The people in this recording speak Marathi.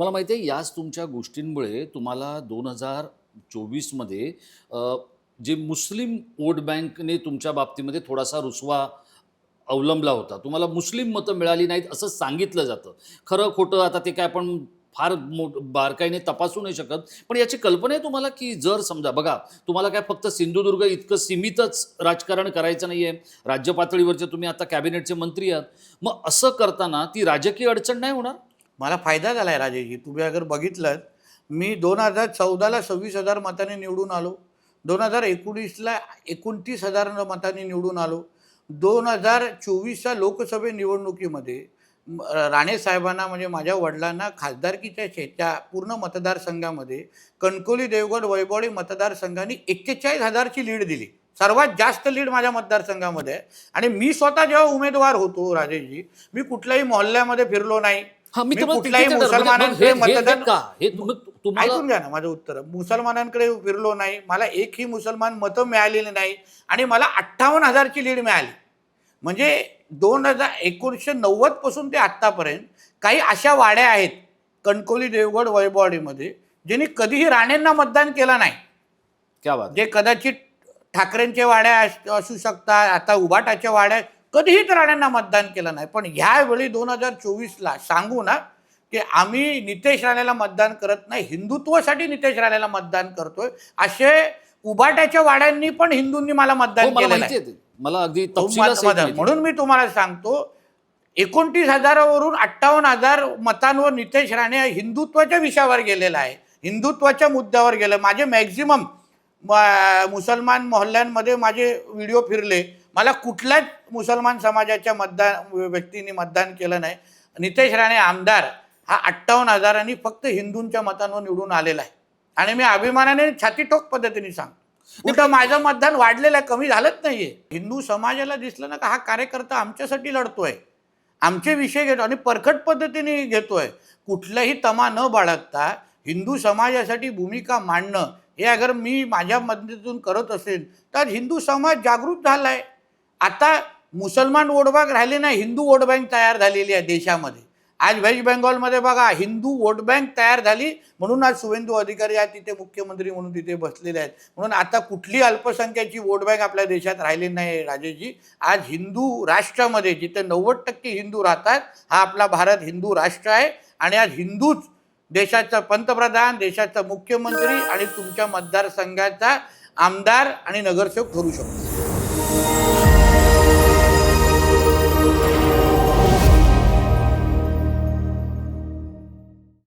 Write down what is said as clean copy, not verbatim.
मला माहिती आहे याच तुमच्या गोष्टींमुळे तुम्हाला 2024 मध्ये जे मुस्लिम वोट बँकने तुमच्या बाबतीमध्ये थोडासा रुसवा अवलंबला होता. तुम्हाला मुस्लिम मतं मिळाली नाहीत असं सांगितलं जातं. खरं खोटं आता ते काय आपण फार बारकाईने तपासू नाही शकत. पण याची कल्पना आहे तुम्हाला, की जर समजा बघा, तुम्हाला काय फक्त सिंधुदुर्ग इतकं सीमितच राजकारण करायचं नाहीये. राज्य पातळीवरचे तुम्ही आता कॅबिनेटचे मंत्री आहात. मग असं करताना ती राजकीय अडचण नाही होणार? मला फायदा झाला आहे राजेशजी. तुम्ही अगर बघितलं, मी 2014ला 26,000 मतांनी निवडून आलो. 2019ला 29,000 मतांनी निवडून आलो. 2024च्या लोकसभा निवडणुकीमध्ये राणे साहेबांना म्हणजे माझ्या वडिलांना खासदारकीच्या त्या पूर्ण मतदारसंघामध्ये कणकवली, देवगड, वैभववाडी मतदारसंघांनी 41,000ची लीड दिली. सर्वात जास्त लीड माझ्या मतदारसंघामध्ये आहे. आणि मी स्वतः जेव्हा उमेदवार होतो राजेशजी, मी कुठल्याही मोहल्ल्यामध्ये फिरलो नाही. हां, मी मी तुम्हाला कुठल्याही तिथे विचारलं. म्हणजे मुसलमानांकडे मग हे मतदान का? हे तुम्हाला ऐकून घ्या ना माझं उत्तर. मुसलमानांकडे फिरलो नाही. मला एकही मुसलमान मतं मिळालेली नाही आणि मला 58,000ची लीड मिळाली. म्हणजे 1990 पासून ते आत्तापर्यंत काही अशा वाड्या आहेत कणकवली, देवगड, वैभववाडीमध्ये ज्यांनी कधीही राणेंना मतदान केलं नाही. क्या बात आहे. जे कदाचित ठाकरेंच्या वाड्या असू शकतात, आता उभाटाच्या वाड्या, कधीही राणेंना मतदान केलं नाही. पण ह्यावेळी 2024ला सांगू ना की आम्ही नितेश राणेला मतदान करत नाही, हिंदुत्वासाठी नितेश राणेला मतदान करतोय. असे उभाटाच्या वाड्यांनी पण हिंदूंनी मला हो, मतदान मला केलेलं माहिती आहे. आहे ते. मला अगदी तपशिलासहित माहिती आहे. म्हणून मी तुम्हाला सांगतो, 29,000वरून 58,000 मतांवर नितेश राणे हिंदुत्वाच्या विषयावर गेलेला आहे, हिंदुत्वाच्या मुद्द्यावर गेलं. माझे मॅक्झिमम मुसलमान मोहल्ल्यांमध्ये माझे व्हिडिओ फिरले. मला कुठल्याच मुसलमान समाजाच्या व्यक्तींनी मतदान केलं नाही. नितेश राणे आमदार हा 58,000 फक्त हिंदूंच्या मतांवर निवडून आलेला आहे. आणि मी अभिमानाने छातीटोक पद्धतीने सांगतो, कुठं माझं मतदान वाढलेलं आहे, कमी झालंच नाहीये. हिंदू समाजाला दिसलं ना का हा कार्यकर्ता आमच्यासाठी लढतोय, आमचे विषय घेतो आणि परखड पद्धतीने घेतोय. कुठलाही तमा न बाळगता हिंदू समाजासाठी भूमिका मांडणं हे अगर मी माझ्या मदतीतून करत असेल तर हिंदू समाज जागृत झालाय. आता मुसलमान वोट बँक राहिले नाही, हिंदू वोट बँक तयार झालेली आहे देशामध्ये. आज वेस्ट बेंगॉलमध्ये बघा हिंदू वोट बँक तयार झाली, म्हणून आज शुभेंदू अधिकारी आहेत तिथे मुख्यमंत्री म्हणून तिथे बसलेले आहेत. म्हणून आता कुठली अल्पसंख्याची वोट बँक आपल्या देशात राहिली नाही राजेशजी. आज हिंदू राष्ट्रामध्ये जिथे 90% हिंदू राहतात, हा आपला भारत हिंदू राष्ट्र आहे. आणि आज हिंदूच देशाचा पंतप्रधान, देशाचा मुख्यमंत्री आणि तुमच्या मतदारसंघाचा आमदार आणि नगरसेवक ठरू शकतो.